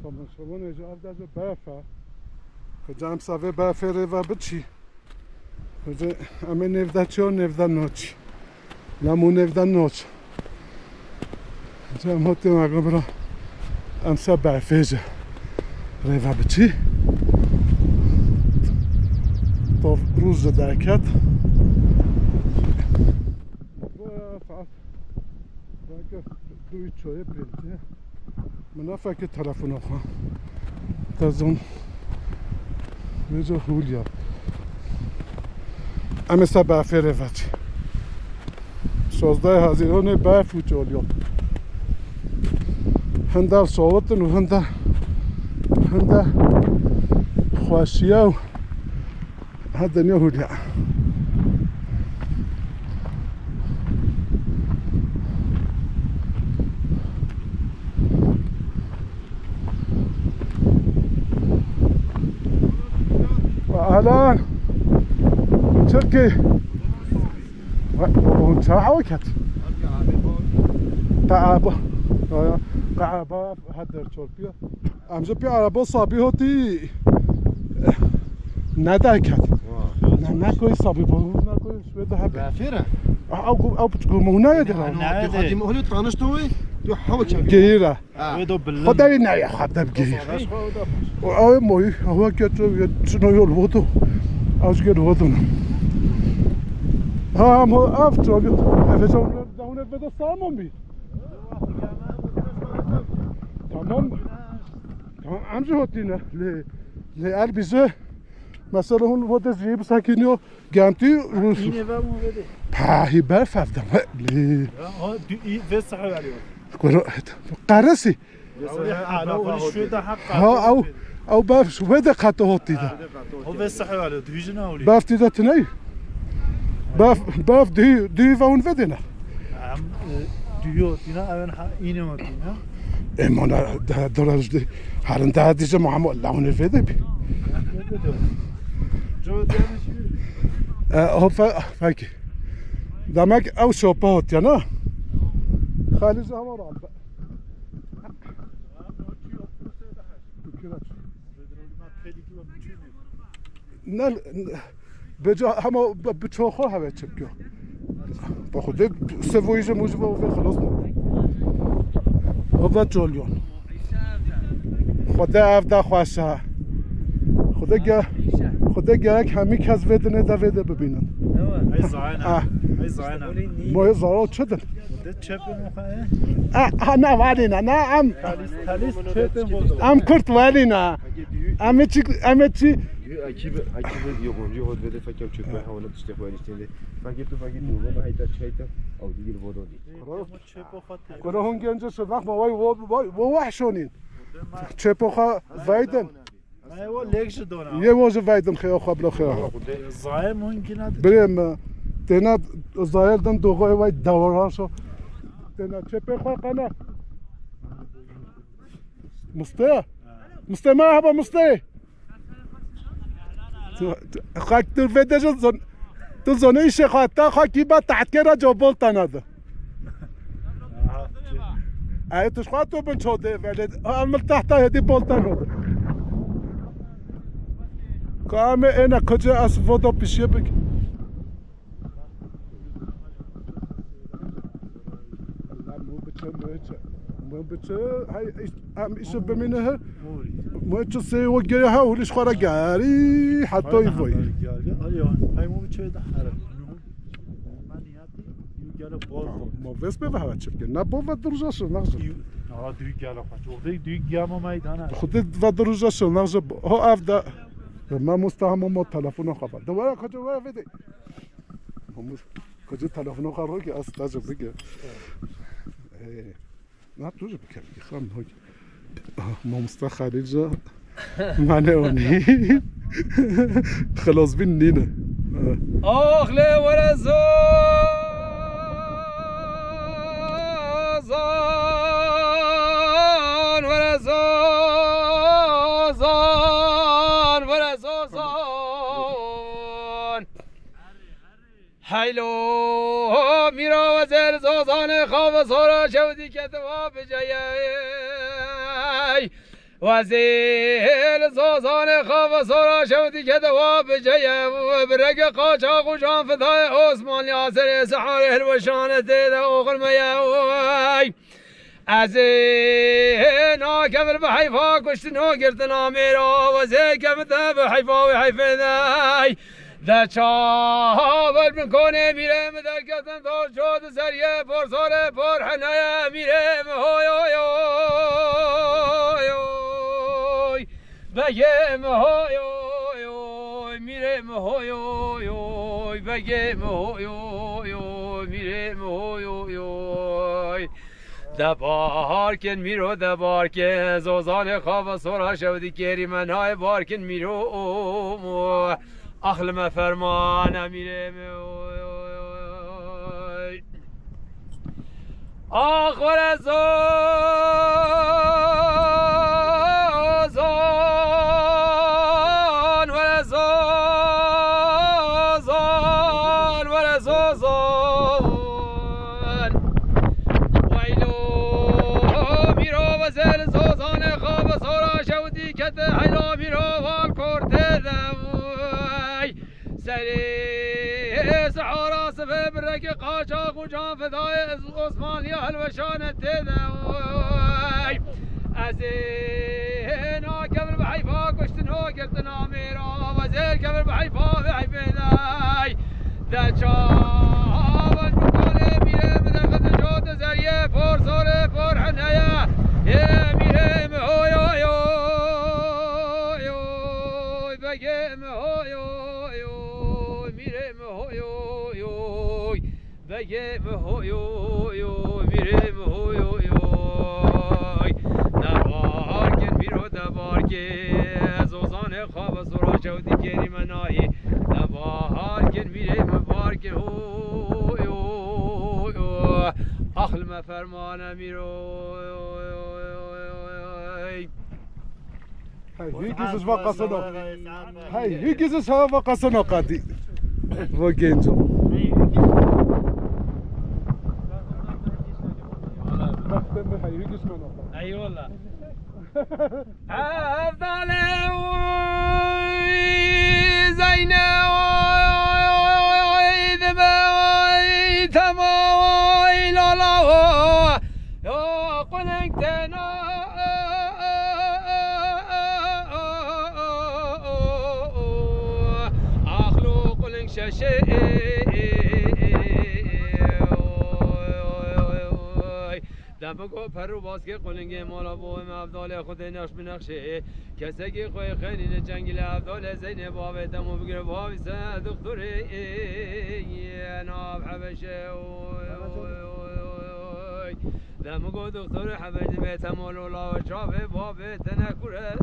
شما نجا افداز برفا جام سافه برفره و بچی اما نفده چی و نفده نوچی لامو نفده نوچ جام هاتی مگه برا امسا برفیجه ریوه بچی تا روز درکت فقط دوی چای بیلده من فکر تلفن خواهم تازون میجا هولیا اما سا برفه روچی 16 هزینه برف و جالیا هنده صوتن و هنده خوشیه و هنده نیا هولیا الان تركي ساعة وقت قعبة هدر تركيا امجا بي عربا صابي هوتي نداكت نكوي صابي نكوي شوية هبه بافيرة او بتقول مهنا يدرا قديم هولي طانشتوي تو حاول شبيه جيرة خدي خدای نه خدای گیر او موی هوا کتو شنو یول بودو از گیر بودو هم افتر بیا افزون دونه بده سالمون بی تمام امجا هاتی نه لی البیزه مثلا اون وقت زیب ساکنیو گمتی روز اینه و مو بده پاهی برف افتم لی ها دو وسخه علیه قرصی ها او برف شو بده قطع هاتی ده هو وسخه علیه دویجن اولی برف دیده تنی برف دی و اون ودینه دیو دینا اون اینه ما دینا ایمان درست دی هرن ده دیجه محمد لونه وده بی جو دیانش ها فاکی دمک او شوپه هاتی نه خالیز همه را نه بجا همه بچاخه هوا چکیا با خود سویج موجب و خلاص نه هوا جولیان خدا افدا خواسته خدا گرک همی کس ودنه دا وده ببینن ای زاینه ای زاینه ما زارا چدن ده چپ مخه نه ولی نه تالیس چپ بود ام کرد ولی نه امه چی اكيد يقول هو بده فكر تشوف ما هو نفس الشيء وين يشتري فكر نوبه ما هيدا شيء او دي الفوضى دي كره هون گنج شد وقت ما وای وحشونین چپوخا وایدن ايوه ليكش دونا یه واژه وایدن خیلی خوب بلا خیلی زای ممکنه بریم تنا زایل دن دوغای وای دوراشو تنا چپوخا قنا مسته مرحبا مسته خاک تو وده جون تو زونه ایش خاطر خاکی با تحت کرا جابول تناده ای توش خواهد تو بن شده ولی عمل تحت هدی بول تناده کامه اینا کجا از ودا پیشیه بگی مو بچه هاي ام ایشو بمینه هر مو چه سه و گیره ها ولش خورا گاری حتی ایوی هاي مو بچه ده حرف من نیاتی یو گله بول ما وس به هوا چفکه نه با و دروجاش نغز ها دوی گله خواهد دوی گیام میدانه خود و دروجاش نغز ها افدا ما مستهم ما تلفن خبر دوباره کجا وای بده کجا تلفن خبر که از تاج بگه نه توجه بکن خام هوی ما مستخرجه معنی اونی خلاص بین نینه آخله ورزان هیلو میرا و زر زازان خواب سورا شودی که تو بجایی وزیل زازان خواب سورا شودی که دواب جیه و برگ قاچاق و جان فدای عثمان یاسر سحار الوشان تید اغل میوی از ناکبر به حیفا کشت ناگرتنا میرا و زی کمتا به حیفا و حیفه در چاول میکنه میره در کتن تا شد سریه پر ساره پر حنایه میره هوی هوی هوی بگه هوی هوی میره هوی هوی بگه هوی هوی میره هوی هوی دبارکن میرو دبارکن زوزان خواب سورا شودی کری منهای بارکن میرو اخل ما فرمان امیره آخ ورزان ویلو میرو وزل زوزان خواب سورا شودی کت حیلا میرو وال کرده سری سحارا سفه برک قاچاق و جان فدای عثمان یا الوشان تدوی از ناکبر به حیفا کشتنو گرتنا میرا و زیر کبر به حیفا به حیفه دای در چاول بکاله میره بدرخت جاد زریه پر ساره پر حنیه میره مهوی بگه مهوی بگه مهوی میره مهوی دبارکن میرو دبارکن زوزان خواب سورا شودی کری منایی دبارکن میره مبارکن هوی اخل ما فرمان میرو هی گیزش با قصنا هی گیزش ها با قصنا قدی و گنجو اي والله افضل زينه ذبا تما لا لا يا قلقتنا اخلق لك شيء دمگو پرو باز که قلنگ مالا بوهم افضال خود نقش بنقشه کسی که خوی خیلی جنگل افضال زین بابه تمو بگره بابی سه دکتوری ناب حبشه دمگو دکتور حبشه به تمال اولا و چابه بابه تنکره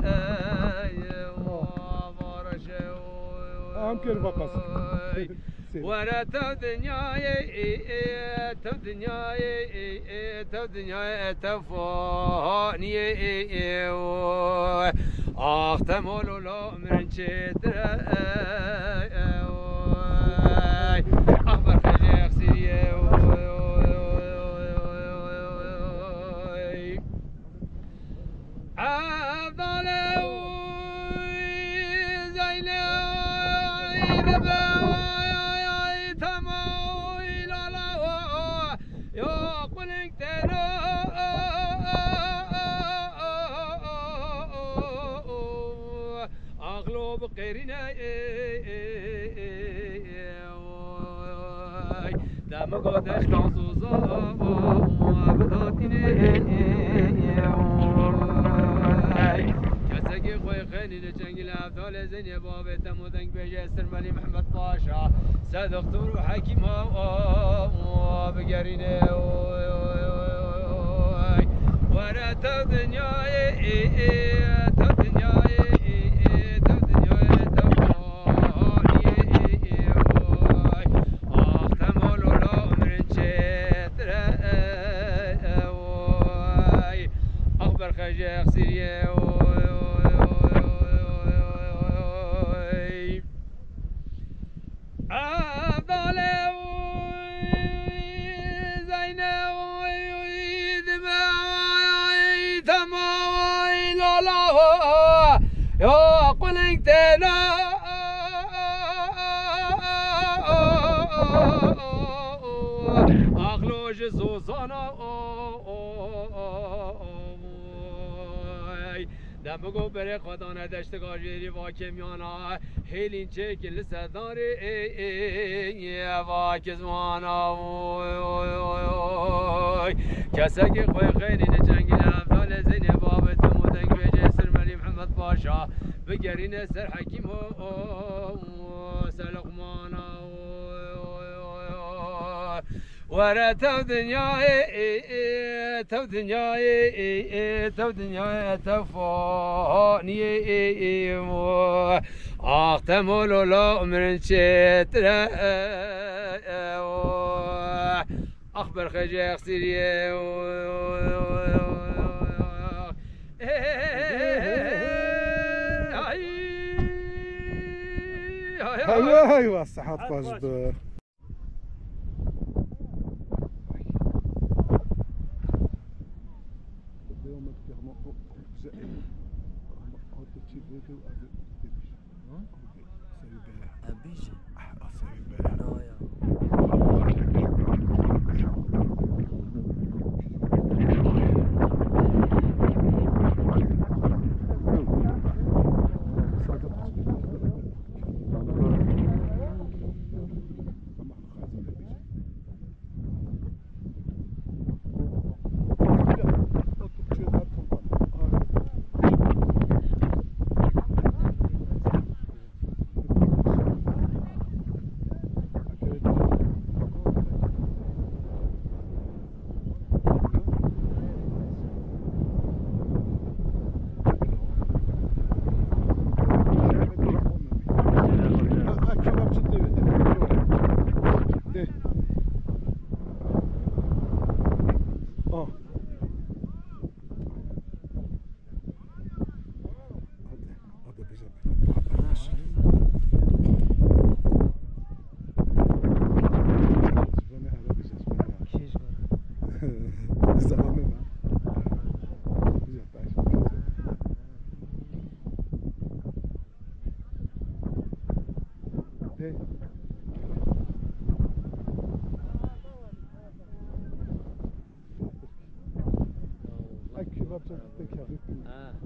بارشه هم کل بقص ورا تو دنیای تو دنیای تو دنیای تو فانی آخ تمولو لا من چتر اخبر خیلی اخسیریه افضل زینه اغلب قرينا دم قدش تنسوزا وابداتيني كسكي خوي خيني لجنجل افضل زين باب تمودنگ بيجي سرمالي محمد باشا سدكتور وحكيم بقريني ورا تدنياي تدنياي خجاق سيريا أفضل زينة ويدمع تما لا لا میانا دمگو بره خدا نداشته گاجری واکه میانا هیلین چکل صداری واکه زمانا کسا که خوی خیلی نجنگی افضل زین بابت مدنگ به جسر ملی محمد باشا بگرین سر حکیم سلقمانا ورا تو دنیای تو دنیای تو دنیای تو فانی اختمل لا من شتر اخبر خجاق سيريه ايوه الصحة طاجب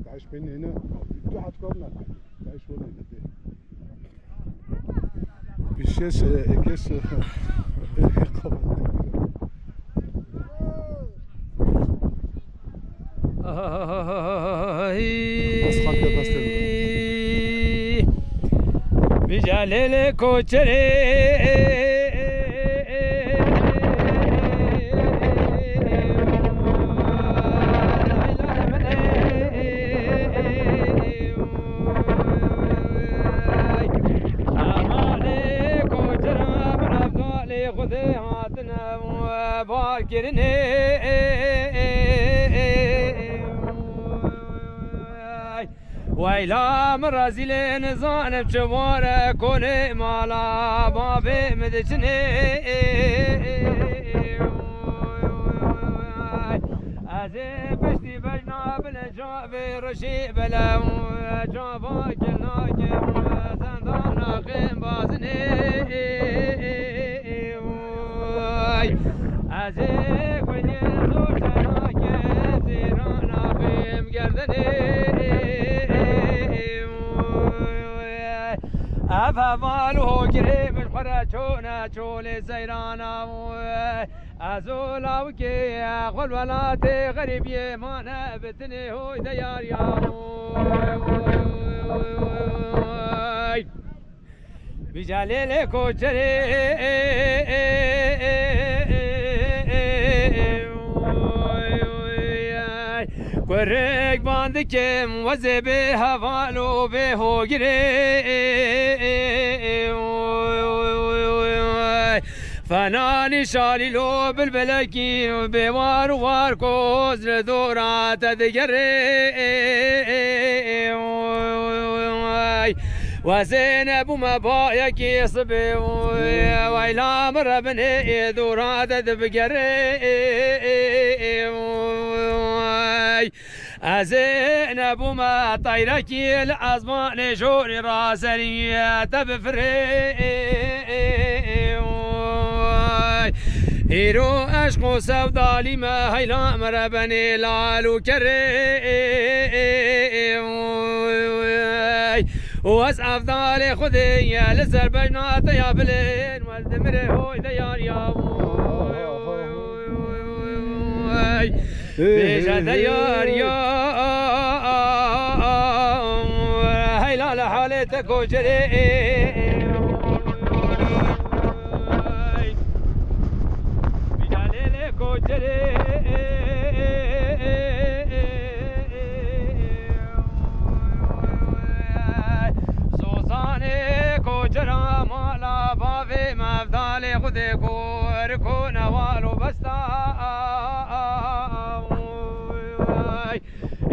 تعيش بين هنا تو حتكون تعيش وين هنا بشاش كاش بجلال کوچری ويلا مرازيلين زانب شوارة كوني مالا بابي مدشني ازي بشتي بجنا بالجابي رشي بلا جابا كلنا كم زندانا قيم بازني ازي كوني زوجنا كم زيرانا قيم قردني أفضله قريب الخرجونا شولي سيرانا أزولا وكي أقول ولاتي غريب يمانا بتني هو ديار يا بجليل كوشري ورق باندكم وزبي هفالو بهو قري فناني شالي لو بالبلكي وبوار وار كوز لدورات تذكري وزينب وما بايك يصبي ويلا مر بني دورات تذكري زينب وما طيرك العظمان شوري راسني تبفري هيرو عشق سودالي ما هيلا مربني لالو كريم واس افضل خذي يا لسر بجنات يا بلين والدمر هو يا يا بيجا ديار يا هيلا لحالتك وجري سوزانه کو جرا مالا باوی مفدال خود کور کو نوالو بستا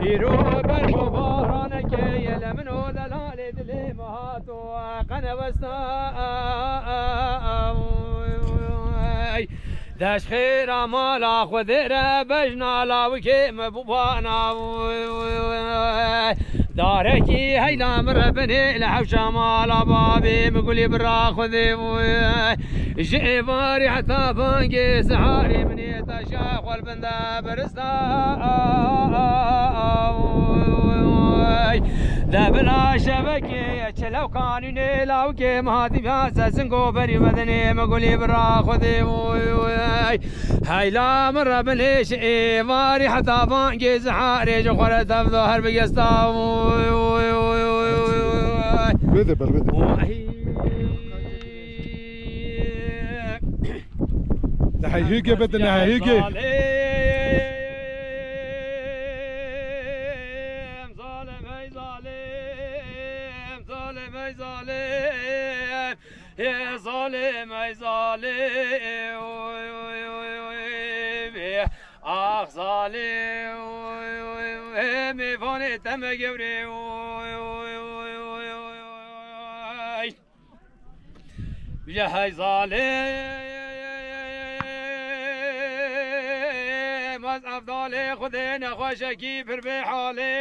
ایرو بر باران که یلمنو دلال دل مهاتو قنا بستا داش خير مالا خذير بجنا لاوكي مبوانا داركي هيدا مربني الحوشة مالا بابي مقولي برا خذي جيباري حتى بانقي سحاري مني تشاخ والبندا برستا ذا بلا شبكي لو كانوا نلاوكي مهاتي بياسا سنقو بري بدني مقولي برا خذي هاي لا مرة بليش ماري حتى بانقي زحاري جخورة تفظهر بقستا بده بده ده هيجي بدنا هيجي يا ظالم يا ظالم اخ ظالم فوني تم قبري يا هاي ظالم افضل خذنا خوشكي في بحالي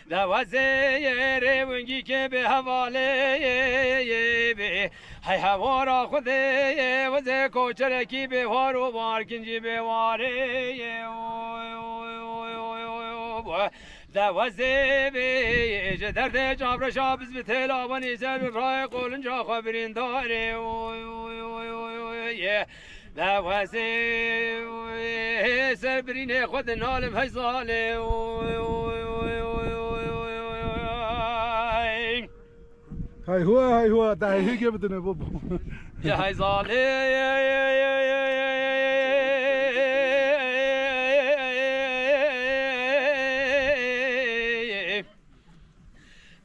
ذا وزير ونجي كبه حوالي بي هاي حوارا خذي وزي كوچركي بهارو باركنجي بواري ذا وزي بي جدرد جابر شابز بتلا وني سر براي قولن جا خبرين داري ذا وزي سبرين خذ نالم هاي ظالي هاي هو ده هيجي بدنا بابا يا هاي ظالم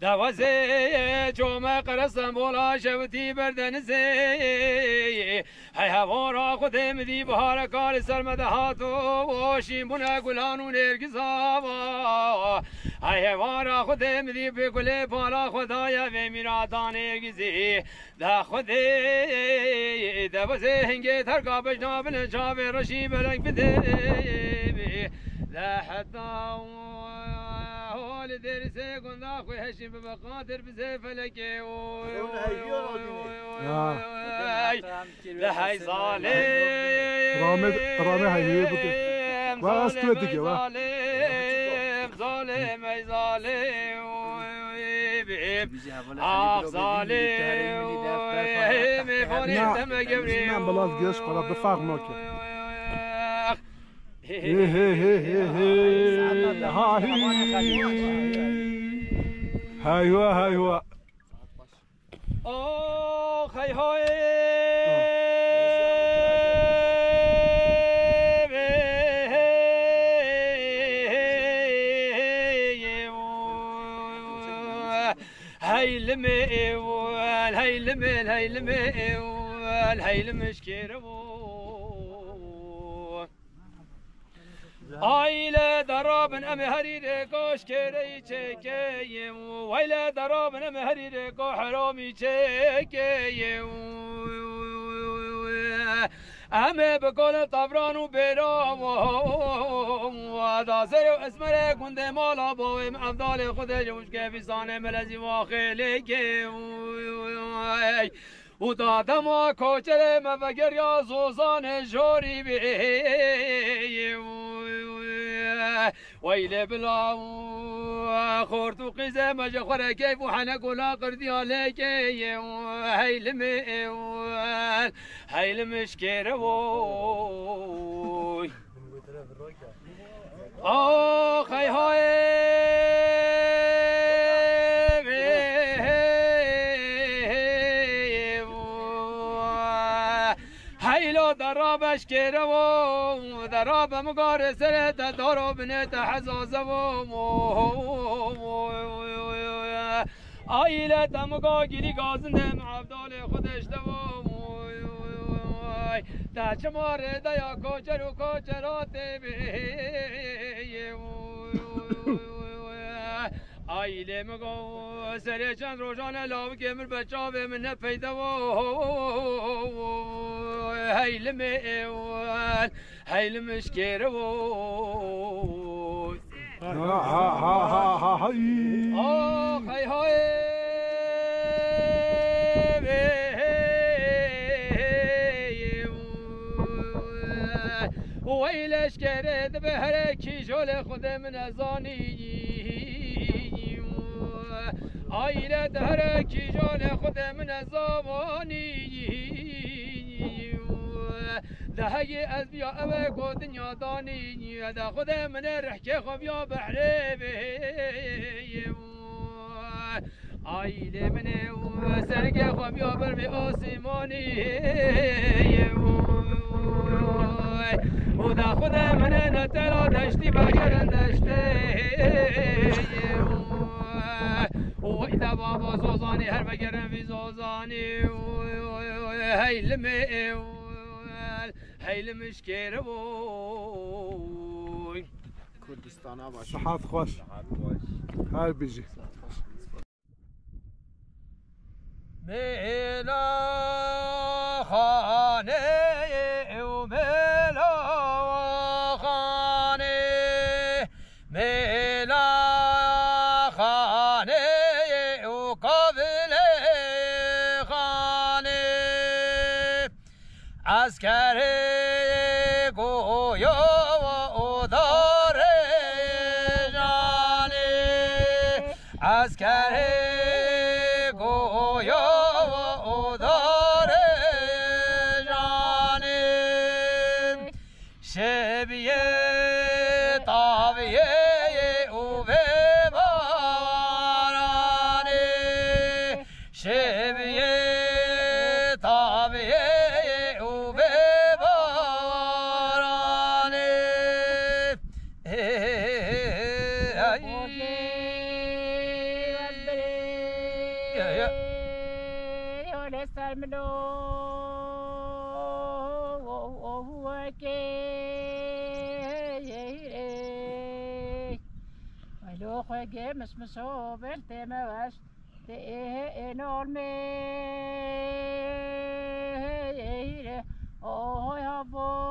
دوازي جوما قرصن بولا شوتي بردن زي هاي هوارا خودي مدي بهار كار سرمد هاتو وشين بنا گلانو نرگزاوا هاي هوارا خودي مدي بگله بالا خدايا و میرادان نرگزي دا خودي دوازي هنگه ترگا بجنا بن جاوي رشي بلنگ بده لا حتى هول درسه قلنا خوي هشم بقادر بزي فلكي لا هاي ظالم رامي هاي بده واستو دقيقه ظالم اي ظالم اخ ظالم فوني تم قبري نعم بلاش قيش قرا بفرمك هاي هو اخ هاي هاي هاي لمئول هاي لمئل هاي لمئول هاي لمشكيرو آيلة درابن أم هريرة كوش كري تكيم ويلا درابن أم هريرة كو حرامي تكيم أم بقول طبران وبرام ودازر اسمره كنت مالا بوي أفضل خود جوش كيف صانع ملزي واخلك و دادم کوچر مفگر یا زوزان جوری بی ویل بلا خورد و قیزه مجه خوره کیف و حنک و لا قردی آلیکی هیل مشکره وی آخ ای های هیلو درابش کره و دراب مگار سرت دارو بنت حزازه و آیلت مگا گیری گازنده معبدال خودش دو تا چماره دیا کوچر و کوچرات آیله مگو سری چند روزانه لاو کمر بچا به من پیدا و هیلم اول هیلمش کره و آخ ای های ویلش کرد به هر کی جل خود من ازانی آیله هر کی جل خود من ازانی دهی از بیا او کو دنیا دانی ده خود من رحکه خو بیا بحره بی آیله من سرگه خو بیا بر بی آسمانی و دا خود من نتلا دشتی بگرن دشته و ایدا بابا زوزانی هر بگرن وی زوزانی هیلمش کره بوی کردستان ها باشه صحت خوش هر بیجی میلا خانه و میلا خانه میلا خانه و قابل خانه عسکر گویا و دار جانه عسکر گویا و دار جانه شبیه طاویه او به بارانه شبیه طاویه او به بارانه لو خواجه مسمسو بلتي مواش تيه نورمي اوه يا بولي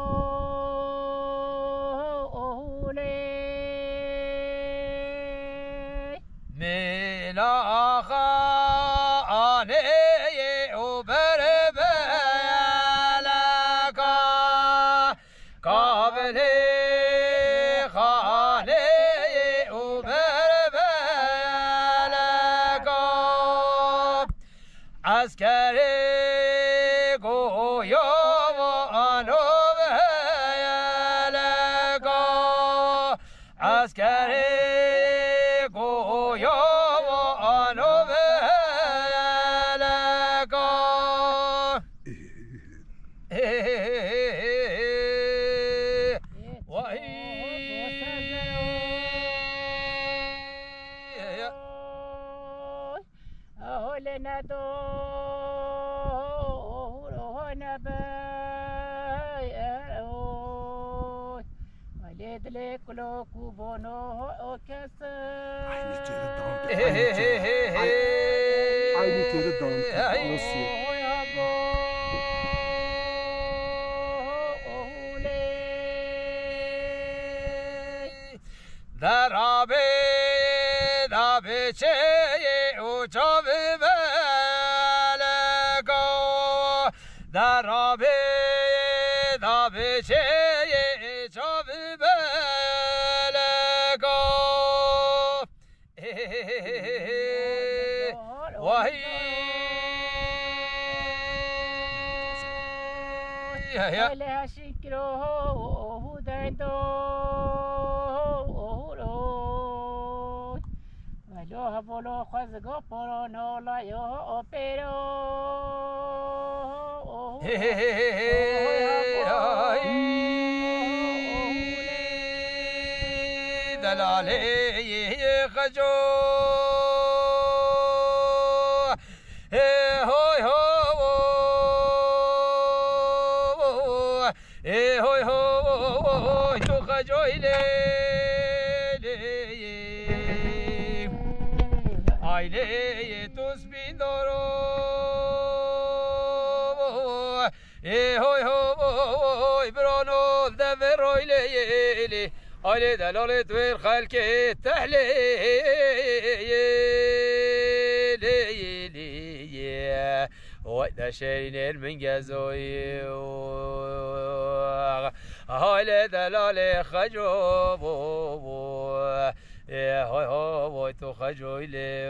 ميلا خاني وبربلكا قابلي خاني عسكري قويا وانو بهلكا عسكري قويا وانو بهلكا لنا دور ونبايعون ولد لك لو كوبونو اوكسر I need to read down. We'll see. درابه دابه چه او چاوه بلگو درابه دابچه چاو بلگا وای ولا شكره دندو ولو بولو خزغو بولو لا يو pero دلالي خجو هوي هوي هوي تو خجو aile tu spindoro hoy hoy brono de veroile aile dalale tu الخلق التحليل وإذا شيرين من جزوي هاي دلالي خجوب هاي هاي تو خجوي لي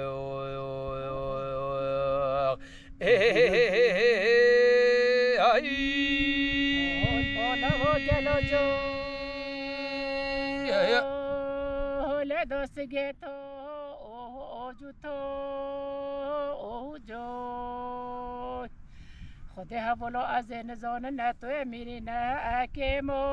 خدها بلو از نزان نتو میری نه اکیمو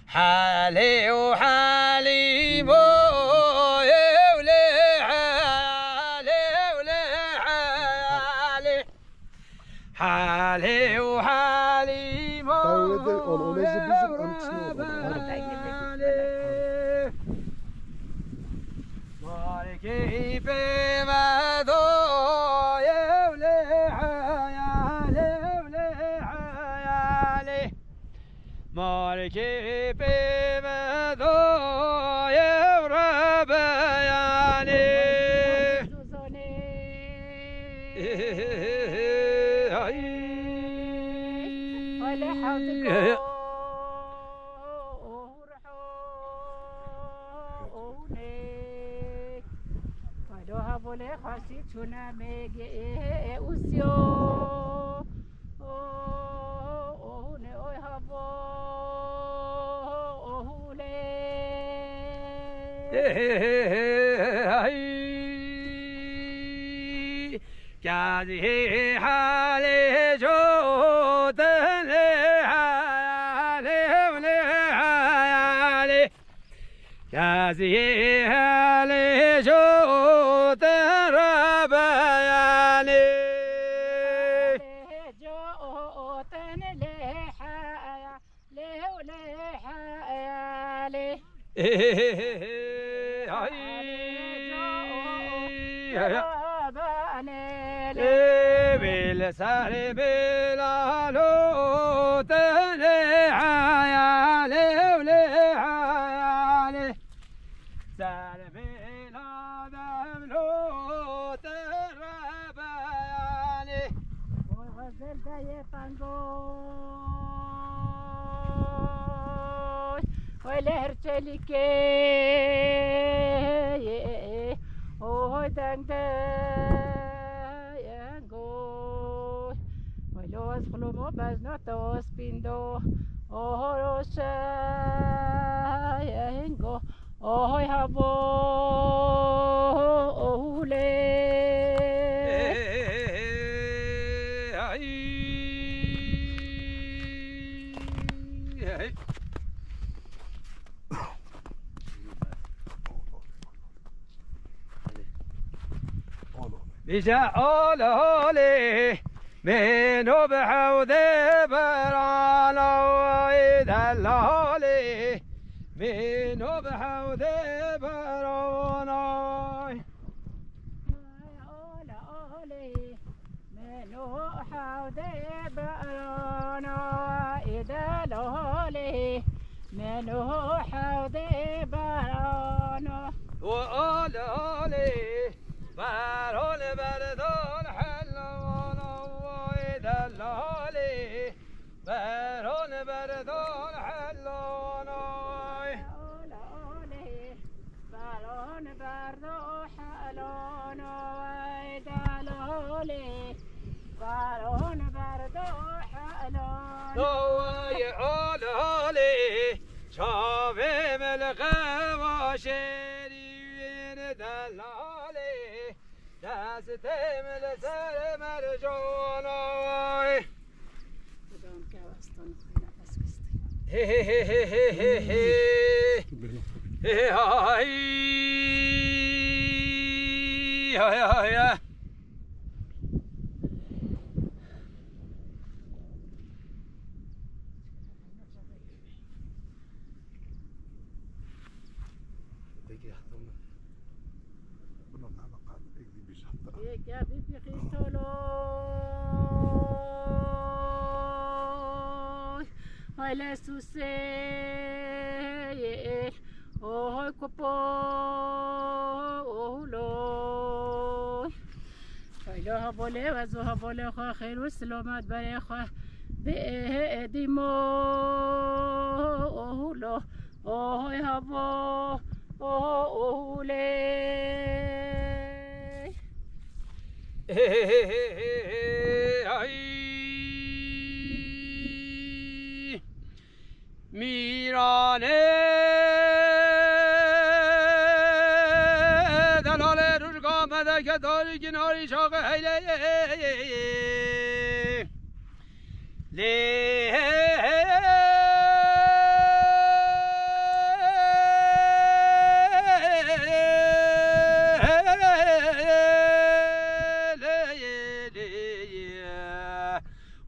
حالي وحالي مو حالي وحالي مو مالكي بما دو يولي حيالي مالكي بما دو يورب يعني ولا حوضك بوله خاصی چونه میگه اوسیو اوه اوه هوا اوله کازی حالی جودن حالی کازی حالی جودن ربیانی جودن لحیالی بالسهر بلالو تنحيالي ولحيالي سهر بلا دملو تربيالي وغزل داي فانغوش ولهرتلكي اوه دنگدايانغوش ولوز خلومو بزنو توسبيندو اوه روشايانغو اوه هابو اوه بجعل هولي منو بحوذي برانا وإذا الهولي منو بحوذي برانا منو حوذي برانا إذا الهولي منو حوض بارانو وآل آلی بران بردان حلوان وای دلالی بران بردان حلوان وای باران بردو حلوان وای دلالی باران بردو حلوان وای آل آلی شاوه ملقه و شیرین دلالی دست مل سر مرجان وای بدون که وستان خیلی نفس کستی هی هی هی هی هی هی هی هی هی يا بيبي خيتولو هاي سوسي هاي كوبو لو فيلوها بولي وزوها بولي خا خير والسلامات بري خا بإديمو لو هاي هابو لي میرانه دلال روش آمده که داری کناری شاق حیله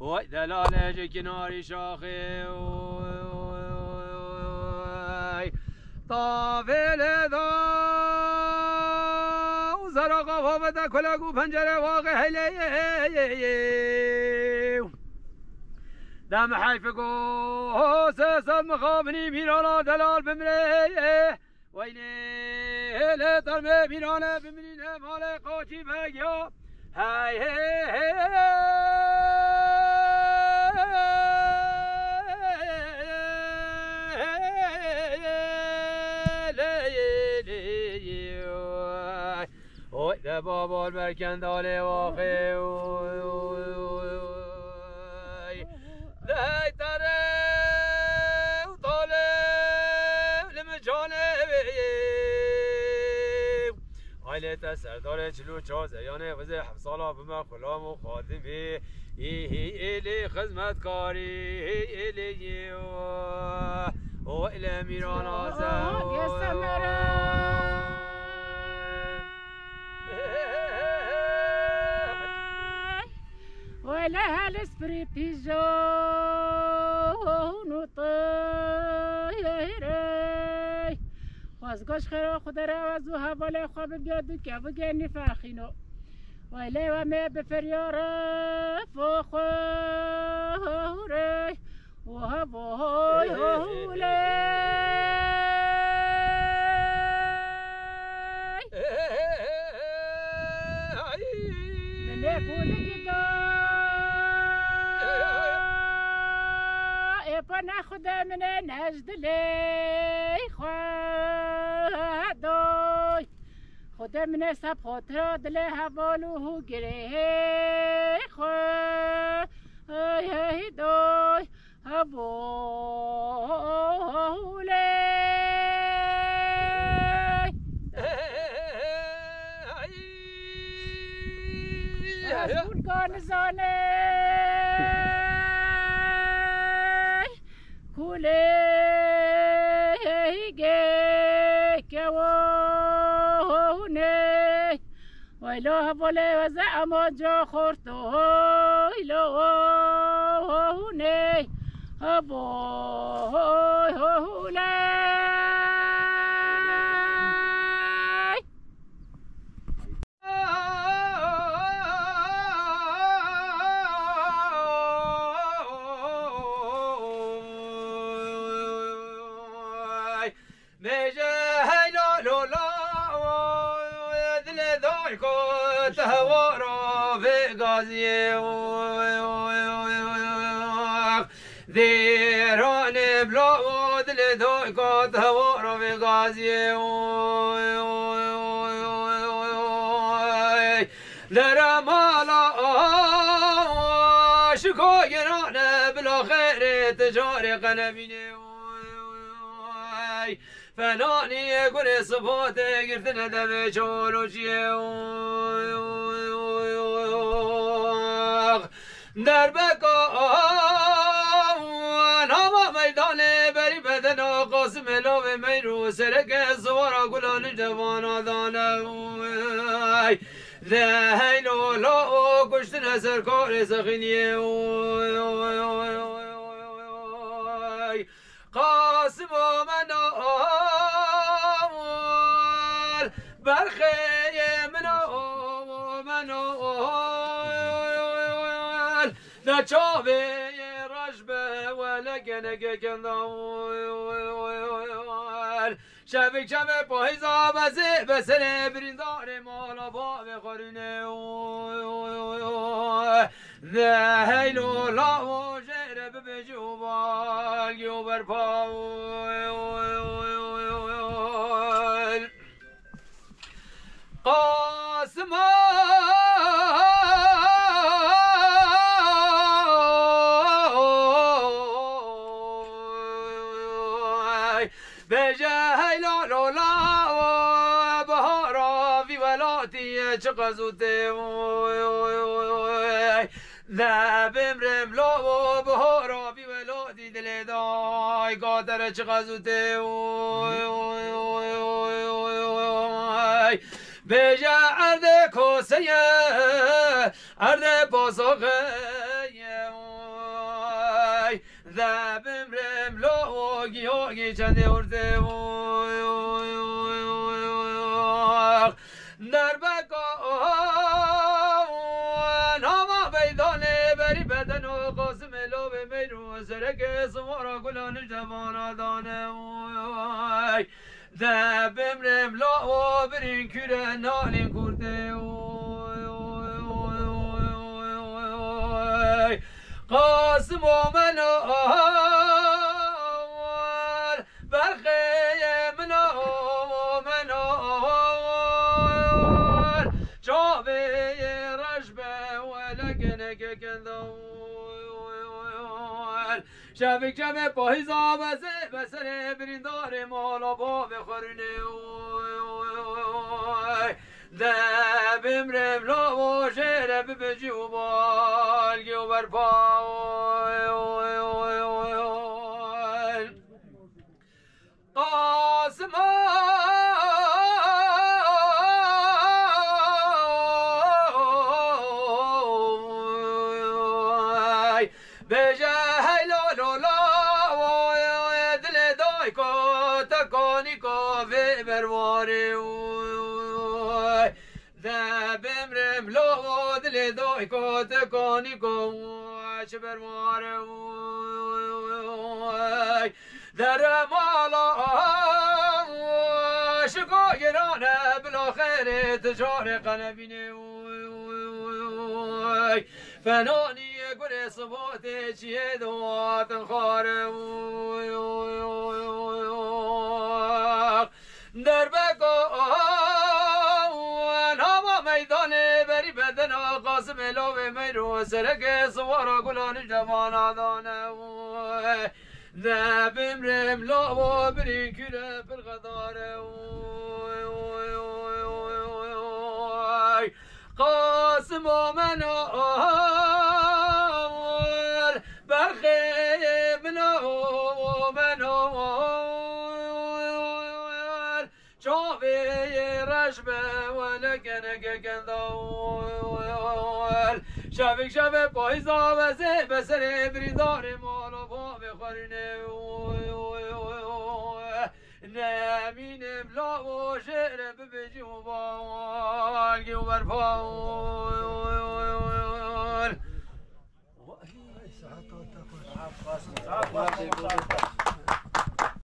وای دلاله کناری شاخه طاول دا و زراقا وابده کلاگو پنجره واقع هلی دم حیف گو سه مخابنی میرانا دلال بمره وینه لطرمه میرانه بمرینه مال قاچی بگیا هی اوی ده بابال برکنداله واقعی ده تره و طاله لمجانه آیلت سردار چلو چا زیانه وزه حفصالا بما خلام و خادمی ایلی خدمتکاری ایلی و ایلی میران آزه ولا هالسبري بيجون وطيري وازقاش خير خضرا وزوها ولا خواب بيادو كابو جاني فاخينو ولا وما بفريارة فخوري وهبوهي هولي من يقول ناخد من نجد لي خداي خد من سب خطر دل هوالو گره خداي داي هوالي هزبون كان زاني كووني ويلوها بولي وزعمو جو خورتو ويلوهوني هبوي هولاي بيجا هيلا لولا دل ذايكو تهوارو في غازي ذيران بلا دل ذايكو تهوارو في غازي درمالا شكويران بلا خير تجاري قنبيني فناني يقول صفوت قرتنا دم شولوشي دربك نما ميدان بري بدنا قاسم لو ميرو سرك زوارا قلان جوانا دانا ذهيلو لو كشتنا سركار سخيني قاسم منا برخي منال لا تشوفي رجبه ولا كنك كندال شبك شبك بوهيزا بزي بسنة برندار مالا باب خوريني ذهيلو لا وجرب بجوبال يوبر باول قاسم بجاهي لا لا بهارا في ولاتي شقزوتي ذا بمرم لو بهارا في ولاتي دلداي قادر شقزوتي بجا عرض کوسیه عرض بازاقه ذبم رم لوگی هاگی چنده ارده در بکان هما بیدانه بری بدن و قاسم لو به میرو سرک سوارا گلان جوانا دانه ذبم رم لو برین کره نالین کرده قاسم و منال برخی منال جاوی رجبه ولکنک کندال شبک جمع پاهیزا بزه بسر بریندار مالا با بخورینه ذبم رم لا و شرب بجوبال گیوبر پاول قاسم بجاه لا لا لا دل دای کو تکانی کو في برواری ذبم رم لو دل دای کو تکانی کو شبر ماره در مالا شکایرانه بلا خیر تجار قلبینه فنانی گل صفات چیه دوات خاره در بکان هما میدان بری بدن قاسم لو میرو سرک سوارا گلان جوان آدانه ذبم رم لا برین کره بالغداره قاسم و منال برخی منال جاوی رجبه ولکنک کندال شبک شب پایزا وزه بسر بریندار مالا با بخورینه نمینم لا و شعر ببجی و بالگی و برپال